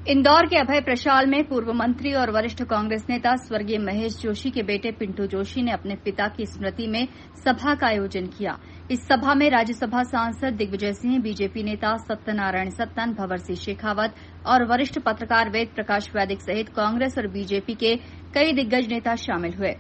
इंदौर के अभय प्रशाल में पूर्व मंत्री और वरिष्ठ कांग्रेस नेता स्वर्गीय महेश जोशी के बेटे पिंटू जोशी ने अपने पिता की स्मृति में सभा का आयोजन किया। इस सभा में राज्यसभा सांसद दिग्विजय सिंह, बीजेपी नेता सत्यनारायण सत्तन, भंवर सिंह शेखावत और वरिष्ठ पत्रकार वेद प्रकाश वैदिक सहित कांग्रेस और बीजेपी के कई दिग्गज नेता शामिल हुए।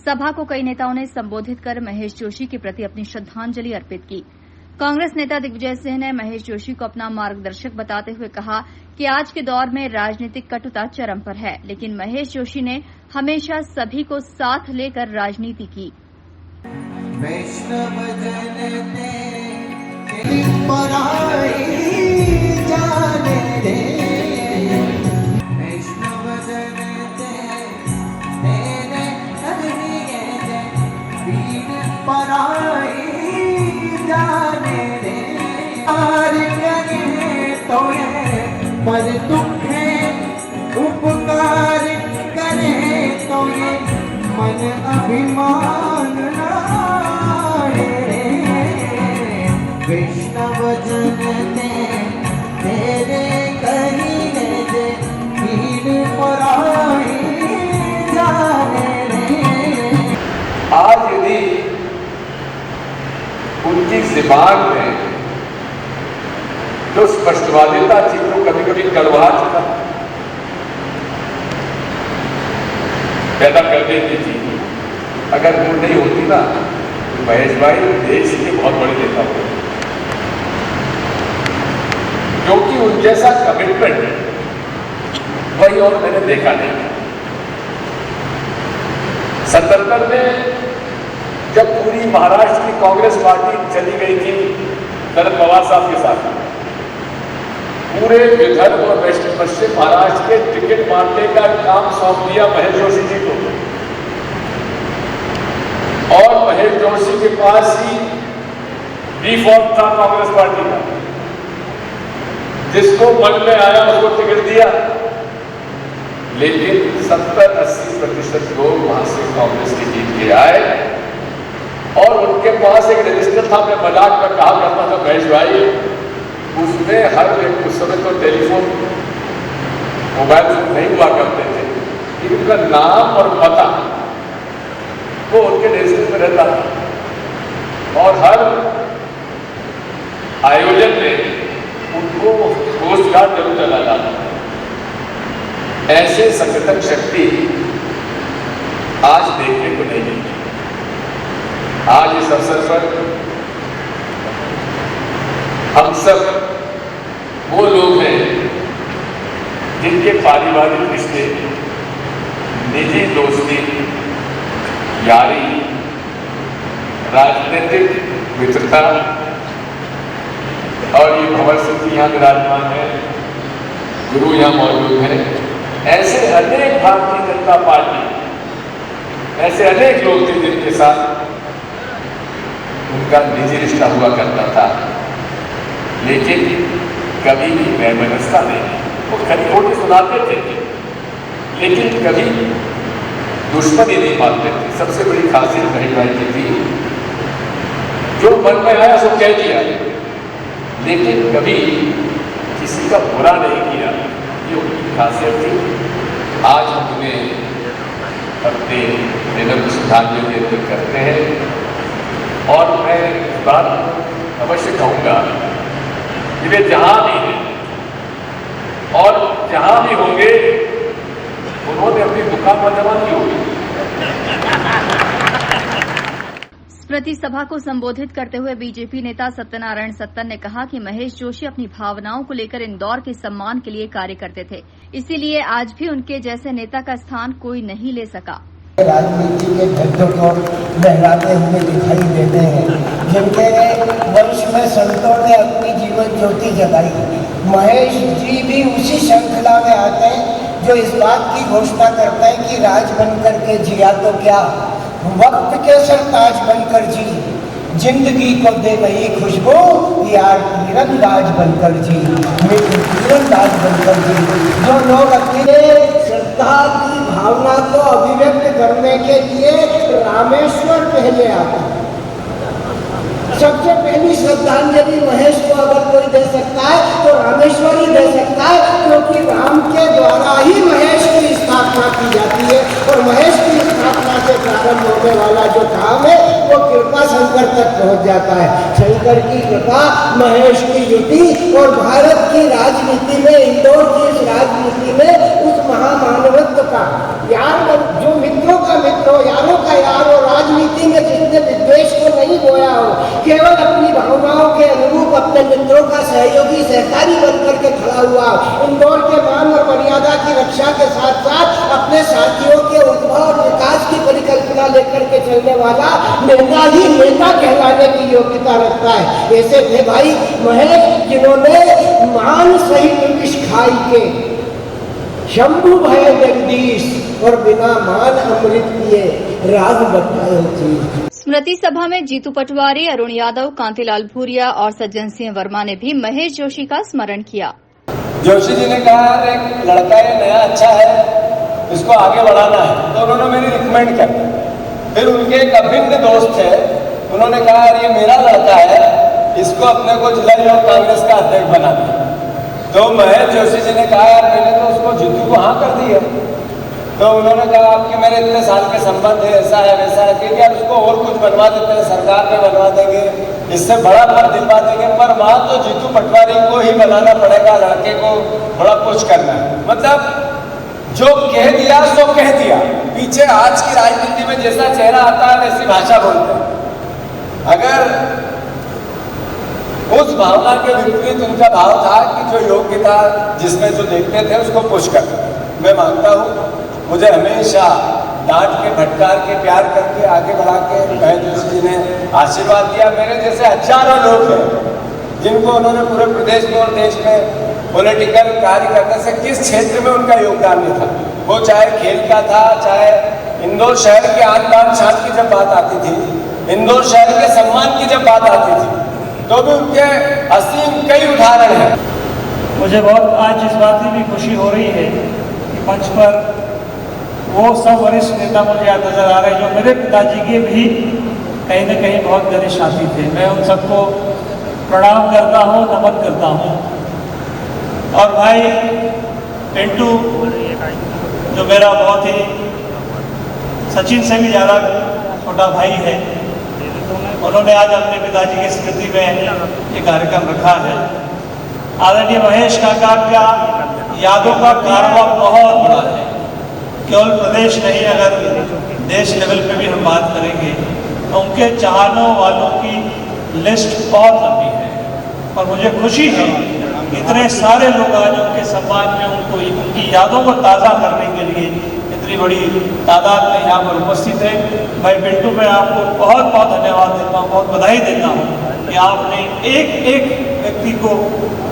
सभा को कई नेताओं ने संबोधित कर महेश जोशी के प्रति अपनी श्रद्धांजलि अर्पित की। कांग्रेस नेता दिग्विजय सिंह ने महेश जोशी को अपना मार्गदर्शक बताते हुए कहा कि आज के दौर में राजनीतिक कटुता चरम पर है, लेकिन महेश जोशी ने हमेशा सभी को साथ लेकर राजनीति की। पर दुख है उपकार करे तो ये मन अभिमान वैष्णव जन तेरे कहीं दे पीड़ पराई जाने रे। आज यदि उनकी ज़बान में जो स्पष्टवादिता थी वो कभी कभी कड़वाहट पैदा कर देती थी। अगर वो नहीं होती ना तो महेश भाई देश के बहुत बड़े नेता होते, क्योंकि उन जैसा कमिटमेंट वही और मैंने देखा नहीं। 77 में जब पूरी महाराष्ट्र की कांग्रेस पार्टी चली गई थी शरद पवार साहब के साथ, पूरे विदर्भ और पश्चिम महाराष्ट्र के टिकट बांटने का काम सौंप दिया महेश जोशी जी को, और महेश जोशी के पास ही डिफॉल्ट था कांग्रेस पार्टी का। जिसको मन में आया उसको टिकट दिया, लेकिन 70-80% लोग वहां से कांग्रेस के जीत के आए और उनके पास एक रजिस्टर था। मैं मजाक में कहा करता था महेश भाई, उसमें हर एक उस समय तो टेलीफोन मोबाइल नहीं हुआ करते थे, लेकिन उनका नाम और पता वो उनके रजिस्टर में रहता था और हर आयोजन में उनको पोस्ट कार्ड जरूर चला जाता। ऐसे संगठन शक्ति आज देखने को नहीं मिलती। आज इस अवसर पर हम सब वो लोग हैं जिनके पारिवारिक रिश्ते, निजी दोस्ती, यारी, राजनीतिक मित्रता, और ये भंवर सिंह जी यहाँ विराजमान है, गुरु यहाँ मौजूद हैं, ऐसे अनेक भारतीय जनता पार्टी, ऐसे अनेक लोग थे जिनके साथ उनका निजी रिश्ता हुआ करता था, लेकिन कभी भी वैमनस्यता नहीं। वो खरी खोटी सुनाते थे, लेकिन कभी दुश्मनी नहीं मानते थे। सबसे बड़ी खासियत महेश भाई की थी, जो मन में आया सो कह दिया, लेकिन कभी किसी का बुरा नहीं किया। ये उनकी खासियत थी। आज हम उन्हें अपने विनम्र श्रद्धांजलि अर्पित करते हैं और मैं इस बात अवश्य कहूँगा कि वे जहां भी हैं और जहां भी होंगे उन्होंने अपनी दुकान पर जमा की होगी। स्मृति सभा को संबोधित करते हुए बीजेपी नेता सत्यनारायण सत्तन ने कहा कि महेश जोशी अपनी भावनाओं को लेकर इंदौर के सम्मान के लिए कार्य करते थे, इसीलिए आज भी उनके जैसे नेता का स्थान कोई नहीं ले सका। राजनीति के झंडों को लहराते हुए दिखाई देते हैं, जिनके वंश में संतों ने अपनी जीवन ज्योति जगाई। महेश जी भी उसी श्रृंखला में आते हैं जो इस बात की घोषणा करते हैं कि राज बनकर के जिया तो क्या, वक्त के सरताज बनकर जी, जिंदगी को दे गई खुशबू यार तीरंदाज बनकर जी, तीरंदाज बनकर जी। जो लोग अपने श्रद्धा की भावना को अभिव्यक्त करने के लिए रामेश्वर पहले आते हैं। सबसे पहली श्रद्धांजलि महेश को अगर कोई दे सकता है तो रामेश्वर ही दे सकता है, क्योंकि राम के पहुंच जाता है। शंकर की कृपा, महेश की युति और भारत की राजनीति में, इंदौर की इस राजनीति में उस महामानवत्व का यार, जो मित्रों का मित्र हो, यारों का यार हो, राजनीति में जिसने विद्वेष को नहीं बोया हो, केवल अपनी भावनाओं के अनुरूप अपने मित्रों का सहयोगी सहकारी बनकर के खड़ा हुआ, इंदौर के मान और मर्यादा की रक्षा के साथ साथ अपने साथियों के उद्भव और विकास की परिकल्पना लेकर के चलने वाला नेता ही नेता कहलाने की योग्यता रखता है। ऐसे थे भाई महेश, जिन्होंने मान सहित विष खाई के शंभु भय जगदीश और बिना मान अमृत पिए राग बताए चीज। स्मृति सभा में जीतू पटवारी, अरुण यादव, कांतिलाल भूरिया और सज्जन सिंह वर्मा ने भी महेश जोशी का स्मरण किया। जोशी जी ने कहा एक लड़का ये नया अच्छा है, इसको आगे बढ़ाना है, तो उन्होंने मेरी रिकमेंड कर दी। फिर उनके एक अभिन्न दोस्त थे, उन्होंने कहा ये मेरा लड़का है, इसको अपने को जिला युवा कांग्रेस का अध्यक्ष बना दिया। तो महेश जोशी जी ने कहा यार मैंने तो उसको जीतू को हाँ कर दी है। तो उन्होंने कहा आपके मेरे इतने साल के संबंध है, ऐसा है वैसा है, कि यार उसको और कुछ बनवा देते हैं, सरकार में बनवा देंगे, इससे बड़ा पद दिलवा देंगे, पर वहाँ तो जीतू पटवारी को ही बनाना पड़ेगा, लड़के को थोड़ा कुछ करना है। मतलब जो कह दिया सो कह दिया। पीछे आज की राजनीति में जैसा चेहरा आता है वैसी भाषा बोलते हैं। अगर उस भावना के विपरीत उनका भाव था कि जो योग्यता जिसमें जो देखते थे उसको पुश कर, मैं मानता हूँ मुझे हमेशा डांट के, फटकार के, प्यार करके, आगे बढ़ा के महेश जोशी जी ने आशीर्वाद दिया। मेरे जैसे हजारों लोग हैं जिनको उन्होंने पूरे प्रदेश में और देश में पॉलिटिकल कार्य करने से किस क्षेत्र में उनका योगदान नहीं था, वो चाहे खेल का था, चाहे इंदौर शहर के आन बान शान की जब बात आती थी, इंदौर शहर के सम्मान की जब बात आती थी, तो भी उनके असीम कई उदाहरण हैं। मुझे बहुत आज इस बात की भी खुशी हो रही है कि मंच पर वो सब वरिष्ठ नेता मुझे याद नजर आ रहे हैं जो मेरे पिताजी के भी कहीं न कहीं बहुत घनिष्ठ साथी थे। मैं उन सबको प्रणाम करता हूँ, नमन करता हूँ। और भाई पिंटू जो मेरा बहुत ही सचिन से भी ज़्यादा छोटा भाई है, उन्होंने आज अपने पिताजी की स्मृति में ये कार्यक्रम रखा है। आदरणीय महेश काका का यादों का कारवा बहुत बड़ा है, केवल प्रदेश नहीं अगर देश लेवल पे भी हम बात करेंगे तो उनके चाहने वालों की लिस्ट बहुत लंबी है। और मुझे खुशी है इतने सारे लोग आज उनके सम्मान में उनकी यादों को ताज़ा करने के लिए इतनी बड़ी तादाद में यहाँ पर उपस्थित है। भाई पिंटू, मैं आपको बहुत बहुत धन्यवाद देता हूँ, बहुत बधाई देता हूँ कि आपने एक एक व्यक्ति को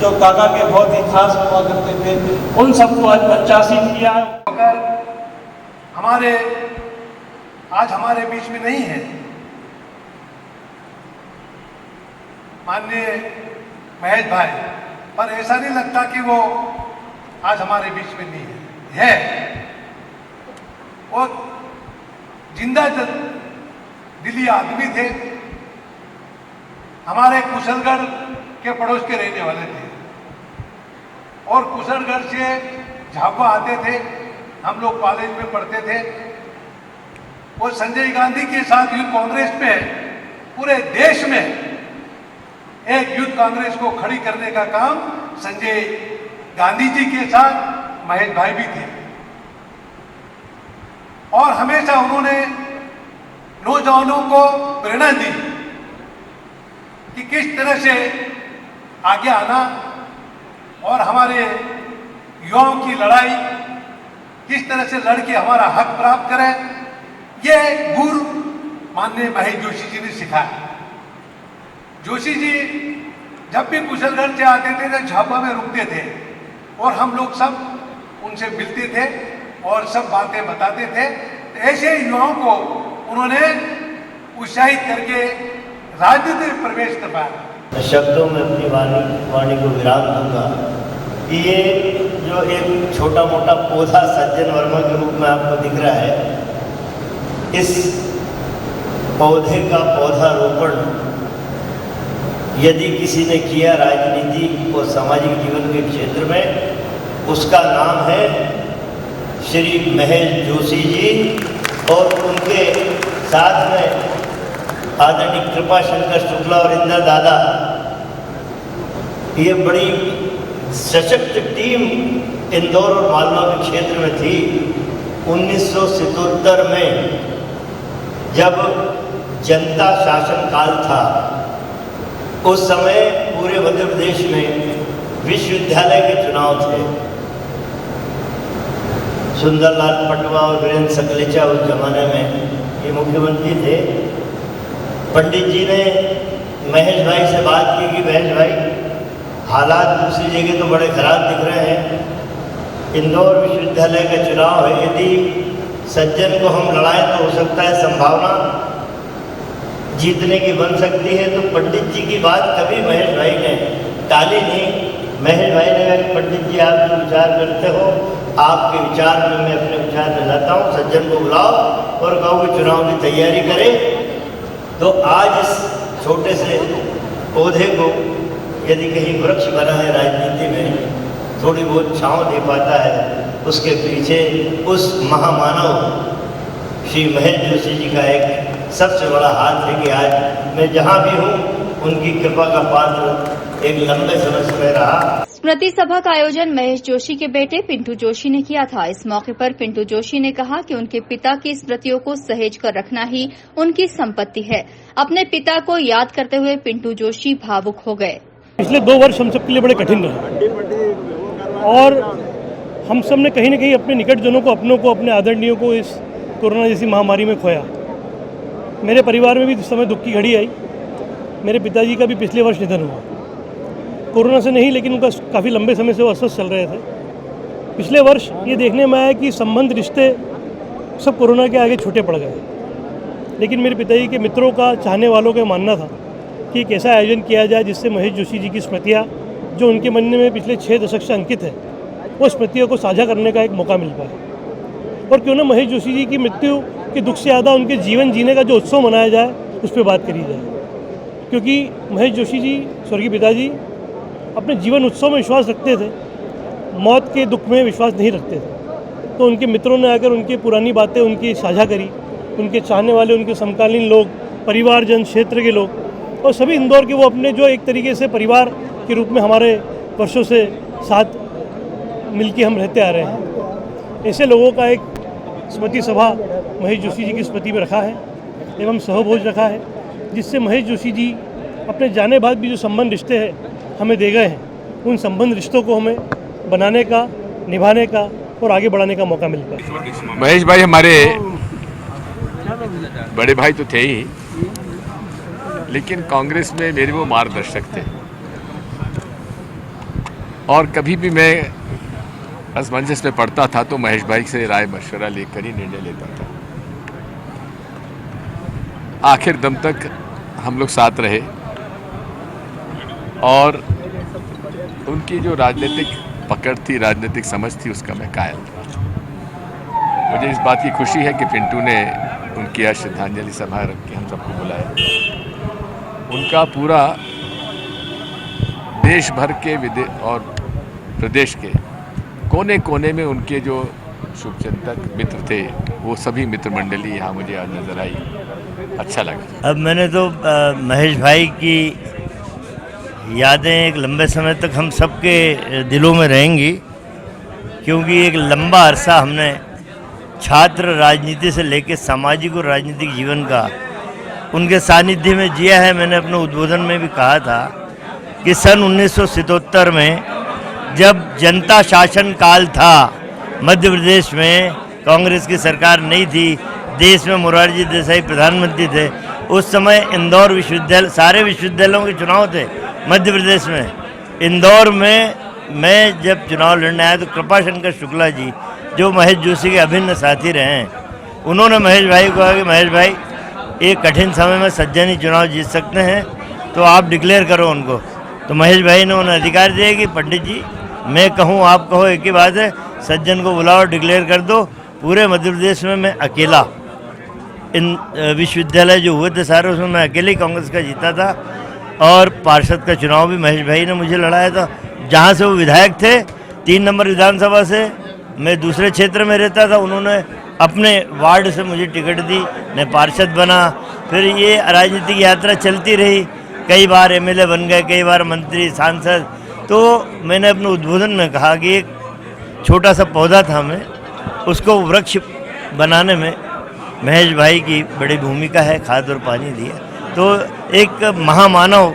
जो काका के बहुत ही खास हुआ करते थे उन सबको आज 85 किया। आज हमारे बीच में नहीं है माननीय महेश भाई, पर ऐसा नहीं लगता कि वो आज हमारे बीच में नहीं है। वो जिंदा दिली आदमी थे, हमारे कुशलगढ़ के पड़ोस के रहने वाले थे और कुशलगढ़ से झाबुआ आते थे, हम लोग कॉलेज में पढ़ते थे। वो संजय गांधी के साथ यूथ कांग्रेस में पूरे देश में एक यूथ कांग्रेस को खड़ी करने का काम संजय गांधी जी के साथ महेश भाई भी थे। और हमेशा उन्होंने नौजवानों को प्रेरणा दी कि किस तरह से आगे आना और हमारे युवाओं की लड़ाई किस तरह से लड़के हमारा हक प्राप्त करें, ये गुरु माननीय महेश जोशी जी ने सिखाया। जोशी जी जब भी कुशलगढ़ से आते थे तो झाबुआ में रुकते थे और हम लोग सब उनसे मिलते थे और सब बातें बताते थे। तो ऐसे युवाओं को उन्होंने उत्साहित करके राजनीति में प्रवेश करवाया। शब्दों में अपनी वाणी को विराम दूंगा कि ये जो एक छोटा मोटा पौधा सज्जन वर्मा के रूप में आपको दिख रहा है, इस पौधे का पौधारोपण यदि किसी ने किया राजनीति और सामाजिक जीवन के क्षेत्र में, उसका नाम है श्री महेश जोशी जी और उनके साथ में आदरणीय कृपा शंकर शुक्ला और इंदिरा दादा, ये बड़ी सशक्त टीम इंदौर और मालवा के क्षेत्र में थी। 1977 में जब जनता शासन काल था, उस समय पूरे मध्य प्रदेश में विश्वविद्यालय के चुनाव थे। सुंदरलाल पटवा और वीरेंद्र सकलेचा उस जमाने में ये मुख्यमंत्री थे। पंडित जी ने महेश भाई से बात की कि महेश भाई, हालात दूसरी जगह तो बड़े खराब दिख रहे हैं, इंदौर विश्वविद्यालय का चुनाव है, यदि सज्जन को हम लड़ाएं तो हो सकता है संभावना जीतने की बन सकती है। तो पंडित जी की बात कभी महेश भाई ने टाली नहीं। महेश भाई ने कहा कि पंडित जी, आप जो विचार करते हो, आपके विचार में मैं अपने विचार में लाता हूँ, सज्जन को बुलाओ और कहो कि चुनाव की तैयारी करें। तो आज इस छोटे से पौधे को यदि कहीं वृक्ष बना है राजनीति में, थोड़ी बहुत छांव दे पाता है, उसके पीछे उस महामानव श्री महेश जोशी जी का एक सबसे बड़ा हाथ है कि आज मैं जहाँ भी हूँ उनकी कृपा का पात्र एक लंबे समय से रहा। स्मृति सभा का आयोजन महेश जोशी के बेटे पिंटू जोशी ने किया था। इस मौके पर पिंटू जोशी ने कहा कि उनके पिता की स्मृतियों को सहेज कर रखना ही उनकी संपत्ति है। अपने पिता को याद करते हुए पिंटू जोशी भावुक हो गए। पिछले 2 वर्ष हम सबके लिए बड़े कठिन रहे और हम सब ने कहीं न कहीं अपने निकटजनों को, अपनों को, अपने आदरणीयों को इस कोरोना जैसी महामारी में खोया। मेरे परिवार में भी इस समय दुख की घड़ी आई। मेरे पिताजी का भी पिछले वर्ष निधन हुआ, कोरोना से नहीं, लेकिन उनका काफ़ी लंबे समय से वो अस्वस्थ चल रहे थे। पिछले वर्ष ये देखने में आया कि संबंध, रिश्ते सब कोरोना के आगे छोटे पड़ गए। लेकिन मेरे पिताजी के मित्रों का, चाहने वालों का मानना था कि एक ऐसा आयोजन किया जाए जिससे महेश जोशी जी की स्मृतियाँ, जो उनके मन में पिछले 6 दशक से अंकित है, वो स्मृतियों को साझा करने का एक मौका मिल पाए। और क्यों ना महेश जोशी जी की मृत्यु के दुख से ज़्यादा उनके जीवन जीने का जो उत्सव मनाया जाए, उस पर बात करी जाए। क्योंकि महेश जोशी जी, स्वर्गीय पिताजी, अपने जीवन उत्सव में विश्वास रखते थे, मौत के दुख में विश्वास नहीं रखते थे। तो उनके मित्रों ने आकर उनकी पुरानी बातें उनकी साझा करी। उनके चाहने वाले, उनके समकालीन लोग, परिवारजन, क्षेत्र के लोग और सभी इंदौर के, वो अपने जो एक तरीके से परिवार के रूप में हमारे वर्षों से साथ मिलके हम रहते आ रहे हैं। ऐसे लोगों का एक स्मृति सभा महेश जोशी जी की स्मृति में रखा है एवं सहभोज रखा है, जिससे महेश जोशी जी अपने जाने बाद भी जो संबंध, रिश्ते हैं हमें दे गए हैं, उन संबंध रिश्तों को हमें बनाने का, निभाने का और आगे बढ़ाने का मौका मिलता है। महेश भाई हमारे बड़े भाई तो थे ही, लेकिन कांग्रेस में मेरे वो मार्गदर्शक थे और कभी भी मैं असमंजस में पड़ता था तो महेश भाई से राय मशवरा लेकर ही निर्णय लेता था। आखिर दम तक हम लोग साथ रहे और उनकी जो राजनीतिक पकड़ थी, राजनीतिक समझ थी, उसका मैं कायल था। मुझे इस बात की खुशी है कि पिंटू ने उनकी आज श्रद्धांजलि सभा रख के हम सबको बुलाया। उनका पूरा देश भर के और प्रदेश के कोने कोने में उनके जो शुभचिंतक मित्र थे, वो सभी मित्र मंडली यहाँ मुझे आज नजर आई। अच्छा लगा। अब मैंने तो महेश भाई की यादें एक लंबे समय तक हम सबके दिलों में रहेंगी, क्योंकि एक लंबा अरसा हमने छात्र राजनीति से लेकर सामाजिक और राजनीतिक जीवन का उनके सानिध्य में जिया है। मैंने अपने उद्बोधन में भी कहा था कि सन 1977 में जब जनता शासन काल था, मध्य प्रदेश में कांग्रेस की सरकार नहीं थी, देश में मोरारजी देसाई प्रधानमंत्री थे, उस समय इंदौर विश्वविद्यालय, सारे विश्वविद्यालयों के चुनाव थे मध्य प्रदेश में। इंदौर में मैं जब चुनाव लड़ने आया तो कृपा शंकर शुक्ला जी, जो महेश जोशी के अभिन्न साथी रहे हैं, उन्होंने महेश भाई को कहा कि महेश भाई, एक कठिन समय में सज्जन ही चुनाव जीत सकते हैं, तो आप डिक्लेयर करो उनको। तो महेश भाई ने उन्हें अधिकार दिया कि पंडित जी, मैं कहूँ आप कहो, एक ही बात है, सज्जन को बुलाओ, डिक्लेयर कर दो। पूरे मध्य प्रदेश में मैं अकेला, इन विश्वविद्यालय जो हुए थे सारे, उसमें मैं अकेले ही कांग्रेस का जीता था। और पार्षद का चुनाव भी महेश भाई ने मुझे लड़ाया था। जहाँ से वो विधायक थे, 3 नंबर विधानसभा से, मैं दूसरे क्षेत्र में रहता था, उन्होंने अपने वार्ड से मुझे टिकट दी, मैं पार्षद बना। फिर ये राजनीतिक यात्रा चलती रही, कई बार एमएलए बन गए, कई बार मंत्री, सांसद। तो मैंने अपने उद्बोधन में कहा कि एक छोटा सा पौधा था, मैं उसको वृक्ष बनाने में महेश भाई की बड़ी भूमिका है, खाद और पानी दिया। तो एक महामानव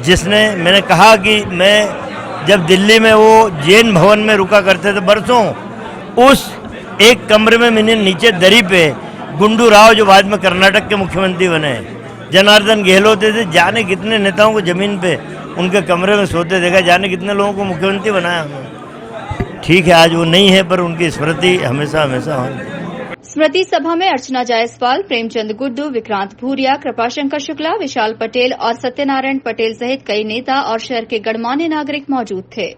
जिसने, मैंने कहा कि मैं जब दिल्ली में वो जैन भवन में रुका करते थे बरसों, उस एक कमरे में मैंने नीचे दरी पे गुंडू राव जो बाद में कर्नाटक के मुख्यमंत्री बने, जनार्दन गहलोत थे, जाने कितने नेताओं को जमीन पे उनके कमरे में सोते देखा, जाने कितने लोगों को मुख्यमंत्री बनाया उन्होंने। ठीक है, आज वो नहीं है, पर उनकी स्मृति हमेशा हमेशा होगी। स्मृति सभा में अर्चना जायसवाल, प्रेमचंद गुड्डू, विक्रांत भूरिया, कृपाशंकर शुक्ला, विशाल पटेल और सत्यनारायण पटेल सहित कई नेता और शहर के गणमान्य नागरिक मौजूद थे।